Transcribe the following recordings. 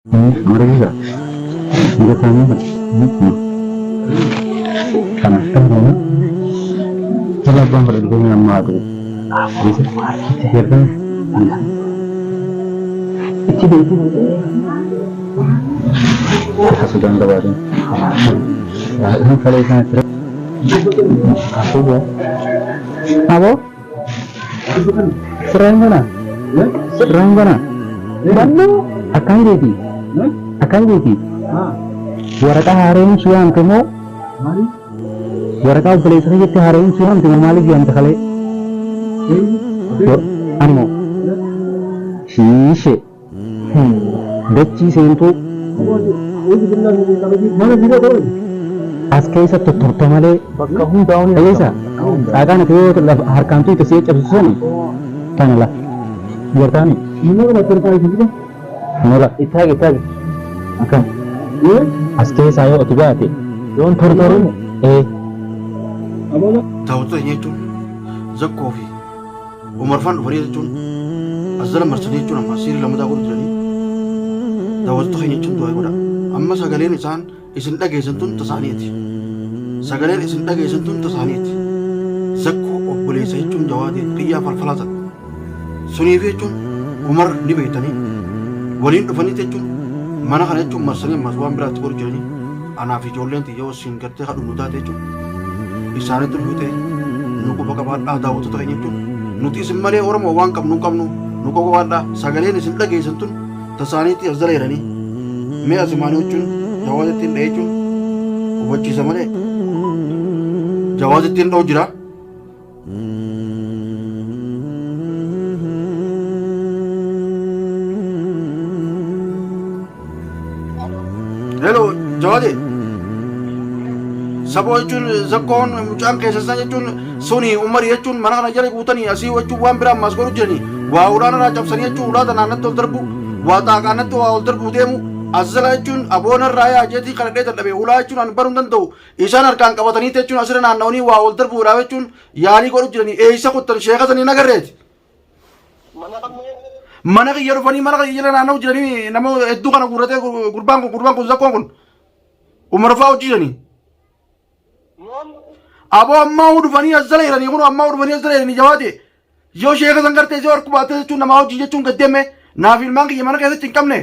Mereka juga sama karena kan kalau bang berdua yang madu bisa siapa itu sudah terbaru kalau saya terus aku ya apa serang mana Bandung akan jadi suara hari ini suam kamu suara kau beli saja hari ini suam dengan malik yang terkali anu sih Deci sentu askei sa tuturta male ayesa agan ko harkan tu itu sih cabsun tanala bertani Nora itagi akan askei sayo otibati yon tortoru Tawto nyetun zakofi Umar fan fariyatun azala marsani amma siri lamada ko jirani Tawto nyetun doy goda amma sagalen isan isin dhageessan tun tasaaniiti sagaleen isin dhageessan tun tasaaniiti zakko obboleessa jechuun jawaadii xiyyaa falfalatan suniif jechuun Umar ni beektanii waliin dhufanii jechuun mana kana jechuun marsanii ammas waan biraatti godhu jiranii anaaf ijoolleen xiyyoo siin gartee kadhu nu taate jechuun isaanitti dhufite nu quba qabaadhaa daawwattoota keenya jechuun nuti isin malee Oromoo waan qabnu nu quba qabaadhaa sagaleen isin dhageessan tun tasaaniitti as jala jedhanii mee asimaanii jechuun jawaaz ittiin dha'ee jechuun hubachiisa malee jawaaz ittiin dha'u jira. Hello jawaaz saboo jechuun zakkoon mucaan keessasaan jechuun suni Umar jechuun mana kana jala guutanii asii jechuun waan biraa ammas godhu jiranii waa ulaanaa cabsanii jechuun ulaata naannatti ol darbu waa xaaqaanatti waa ol darbuu deemu Azala jechuun aboona raaya jetii kana dheetan dhabe ulaa jechuun an baruu danda'u isaan harkaan qabatanii jechuun asirra naanna'anii waa ol darbuudhaaf jechuun yaalii godhu jiranii eeyisa kuttan sheekasanii nagarreeti. Mana kiyya dhufanii mana kiyya jala naanna'u jiranii nama hedduu kana guurratee gurbaan kun zakkoon kun Umar fa'aa hojii jiranii. Aboo ammaa dhufanii as jala jiranii kun ammaa dhufanii as jala jiranii jawaate yoo sheekasan gartee yoo harku baatee jechuun namaa hojii jechuun gaddeeme naaf ilmaan kiyya mana keessatti hin qabne.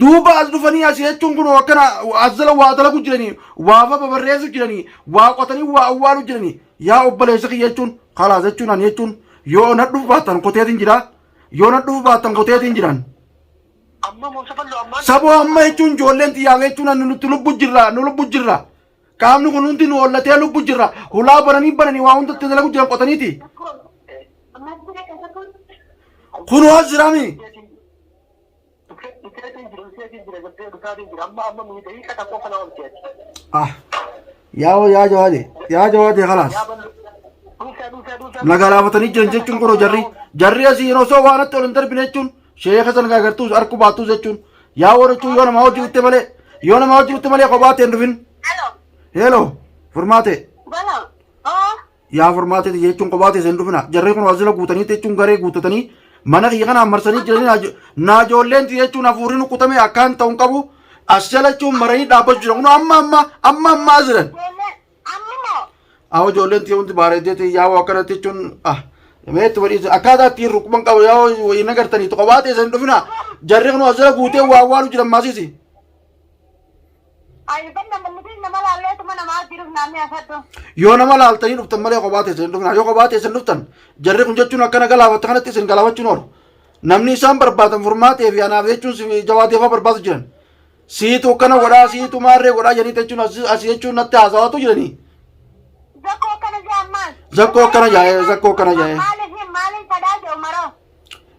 Duuba as dhufanii asii jechuun kun akkana as jala waa dalagu jiranii waa babarreessu jiranii waa qotanii waa awwaalu jiranii yaa obboleessa kiyya jechuun kalaas jechuun ani jechuun yoo na dhufu baattan koteetiin jira yoo na dhufu baattan koteetiin jiran. Saboo amma jechuun ijoolleen xiyyaa jechuun nuti lubbu jirra qaamni kun hundi nu hollatee lubbu jirra hulaa bananii waa hundatti dalagu jiran qotaniiti. Kun waan jiraami. Yaa jawaade kalaas. Nagaalaafatanii jiran jechuun kun jarri asii yeroo osoo waan itti ol hin darbine jechuun sheeka sana gartuus harku baattus jechuun yaa warra jechuun yoo namaa hojii utte malee kophaa ta'e hin dhufin. Hello furmaate. Yaa furmaate jechuun kophaa ta'e hin dhufina jarri kun waasila guutanii jechuun garee guutatanii. Mana kiyya kana marsanii jiranii naajoolleen jechuun hafuurri nuqutame akkaan ta'uun qabu as jala jechuun maranii dhaabbachuu jiran amma jiran. Awwa ijoolleen hundi bareeddee yaa'u akkanatti jechuun meetti walii akkaataa ittiin rukuman qabu yaa'u wayii nagartanii kophaa ta'e hin dhufina jarri kun as jala guutee waa awwaalu jiran maasiisi. Yoo nama laaltanii dhuftan malee kophaa ta'e hin dhufna yoo kophaa ta'e hin dhuftan jarri kun jechuun akkana galaafatta kanatti isin galaafachuun oolu namni isaan barbaadan furmaatee fi anaaf jechuun jawaateefaa barbaadu jiran siitu akkana godhaa siitu maarree godhaa jedhanii jechuun asii jechuun natti haasawaatu jiranii. Zakkoo akkana jaa'ee.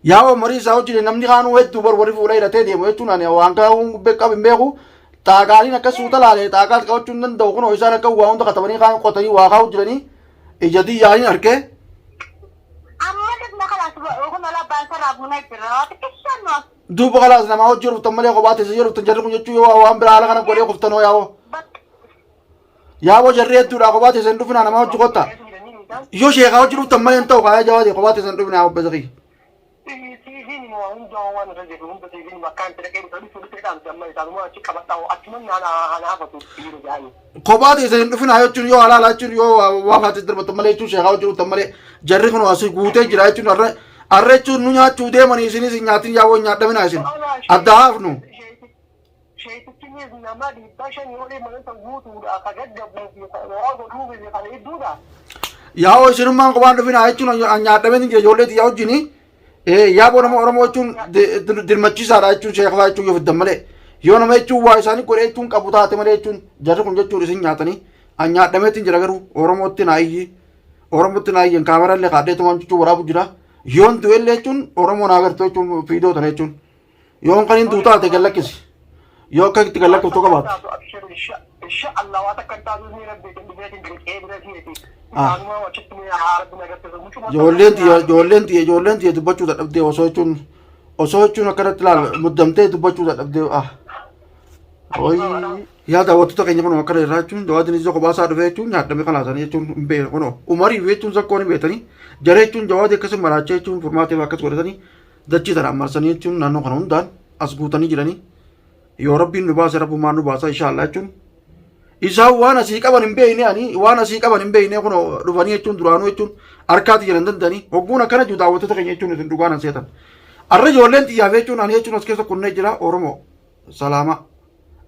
Yaa Umarii isaa hojii namni kaanuu hedduu warri fuula hidhatee deemu jechuun ani waan qabu hin beeku. Taagaaliin akka suuta laalee taagaas qabachuu hin danda'u kun isaan akka waa hunda katabanii kaan qotanii waa kaa'u jiranii ijatti yaa'in harkee. Duuba kalaas namaa hojii ruftan malee kophaa teessee ruftan jarri kun jechuun yoo waan biraa haala kana godhee qoftanoo yaa'oo. Yaa'oo jarri hedduudha kophaa teessee hin dhufina namaa hojii qotta. Yoo sheekaa jiru tamma hin ta'u kaa jawaate kophaate san dhufne haa obbasa kiyya. Tiiviin hundaa waan irra jedhu hunda tiiviin bakkaan itti dhaqee bitanii fuudhee damma isaanuma achi qabataa achuman haanaafatu dhiiru jaanii. Kophaate san hin dhufne jechuun yoo halaalaa jechuun yoo waafaate darbatu malee jechuun sheekaa jiru tam malee jarri kun asii guutee jira jechuun har'a jechuun nu nyaachuu deemanii isinis nyaatin yaawoo nyaadhamina isin adda haafnu. Sheetichinis nama dhiibbaa shanii olee malata guutuudha ka gaddabuuf waa godhuuf kan hedduudha. Yaa'oo isinummaan kophaan dhufina jechuun nyaadhamee jira ijoollee xiyyaa wajjin yaa boo nama Oromoo jechuun dirmachiisaadha jechuun sheekaa jechuun yoo fiddan malee yoo nama jechuun waa isaanii godhee jechuun qabu taate malee jechuun jarri kun jechuun isin nyaatanii nyaadhameetiin jira garuu Oromootti naayyi kaameraallee kaadheetumaan jechuun waraabu jira yoon du'ellee jechuun Oromoo naa agartoo jechuun fiidootana jechuun yoon kan hin du'u taate gallakkisi yoo akka itti gallakkiftuu qabaatu. Inshallah waa takka taatu ni rabbi kan dhufeetiin dirqee bira si'eeti. Ijoolleen tiyya dubbachuu dadhabdee osoo jechuun akkanatti ilaala muddamtee dubbachuu dadhabdee yaa daawwattoota keenya kun akkana irraa jechuun daawwatiin isa kophaasaa dhufee jechuun nyaadhame kanaasanii jechuun hin beekan kunoo umariif jechuun sakkoon hin beekanii jaree jechuun jawaati akkasii maraachee jechuun furmaatee akkas godhatanii dachii tanaan marsanii jechuun naannoo kana hundaan as guutanii jiranii yoo rabbiin nu baase rabbumaan nu baasa inshaallah jechuun isaan waan asii qaban hin beekne ani waan asii qaban hin beekne kun dhufanii jechuun duraanuu jechuun harkaatti jiran danda'anii hogguun akkana jiru daawwattoota keenya jechuun isin dhugaan seetan arra ijoolleen xiyyaaf jechuun ani jechuun as keessa kunnee jira Oromoo salaama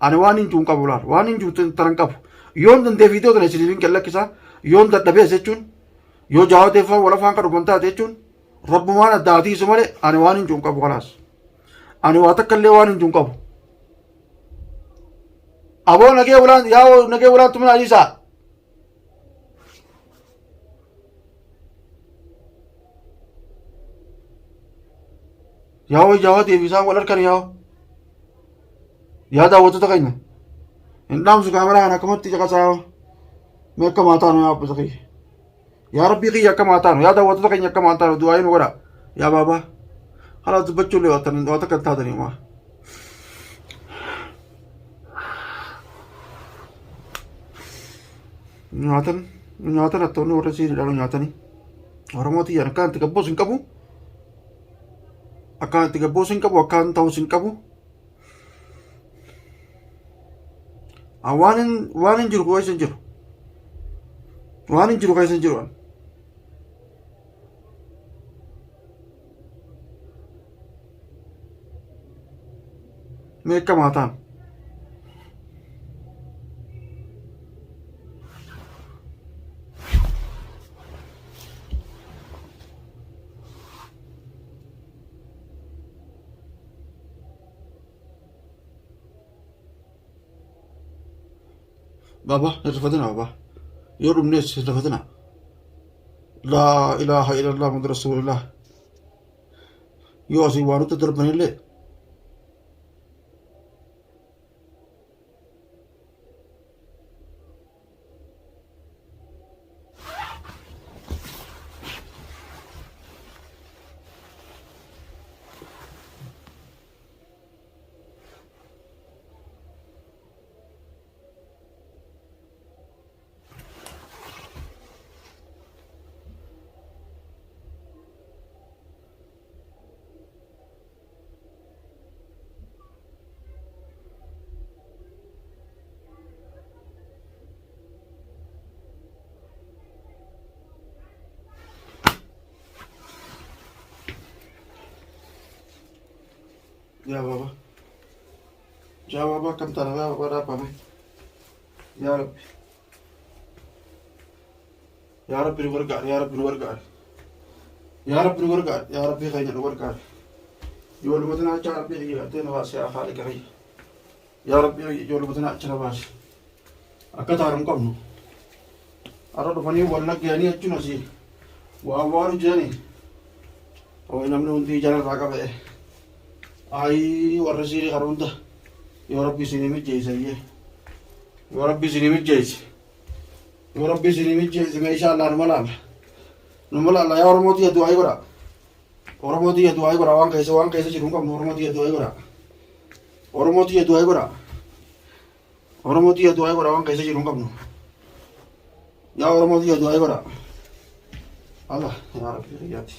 ani waan hin juun qabu laal waan hin juun taran qabu yoon dandee fiidoo kana isiniin kallakkisaa yoon dadhabees jechuun yoo jaawateeffaa walafaan kan dhufan taate jechuun rabbumaan addaatiisu malee ani waan hin juun qabu kalaas ani waa takka illee waan hin juun qabu. Aboo nagee wulaan tumina adiisaa. Yaa'oo deebisaan wal harkan yaa'oo. Yaa daawwattoota keenya. Hin dhaamsu kaameraa kana akkamatti caqasaa yaa'oo. Mee akka maataanu yaa abbasa kiyya. Yaa rabbii kiyya akka maataanu yaa daawwattoota keenya akka maataanu du'aa hin godha. Yaa baabaa. Haala dubbachuullee waa takka taatanii maa. Nyaatan attoonni warra siididhaan nyaatanii Oromootii akkaan itti gabboos hin qabu akkaan ta'us hin qabu waan hin jiru keessa hin jiru waan hin jiru keessa hin jiru meeqa maataan Baba, irrafatina baba. Yoo dhumnees irrafatina. Laa ilaaha illallah Muhammad Rasulullah. Yoo asii waan nutti darbanillee Ya baba. Jawab kam tanah apa apa me? Ya Rabbi. Ya Rabbi nuwargar, ya Rabbi nuwargar. Ya Rabbi nuwargar, ya Rabbi kayaknya nuwargar. Yo lu mutana acha Rabbi ya tena wasi akhari kari. Ya Rabbi yo lu mutana acha wasi. Akka tarum kamnu. Aro dufani walla gani achu nasi. Wa waru jani. O namne undi jana raga be. Ai warra siri karunda yoo rabbi isinii mijjeessayye yoo rabbi isinii mijjeesse meeshaa allaa numa laalla yaa Oromoo tiyya du'aa godha waan keessa jiru hin qabnu Oromoo tiyya du'aa godha waan keessa jiru hin qabnu yaa Oromoo tiyya du'aa godha Allah yaa rabbi riyyaati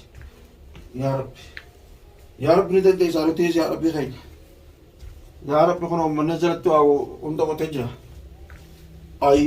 yaa rabbi ni danda'e isaaniitiis yaa rabbi keenya yaa rabbi kun uummanni jalatti waa hunda qotee jira. Ay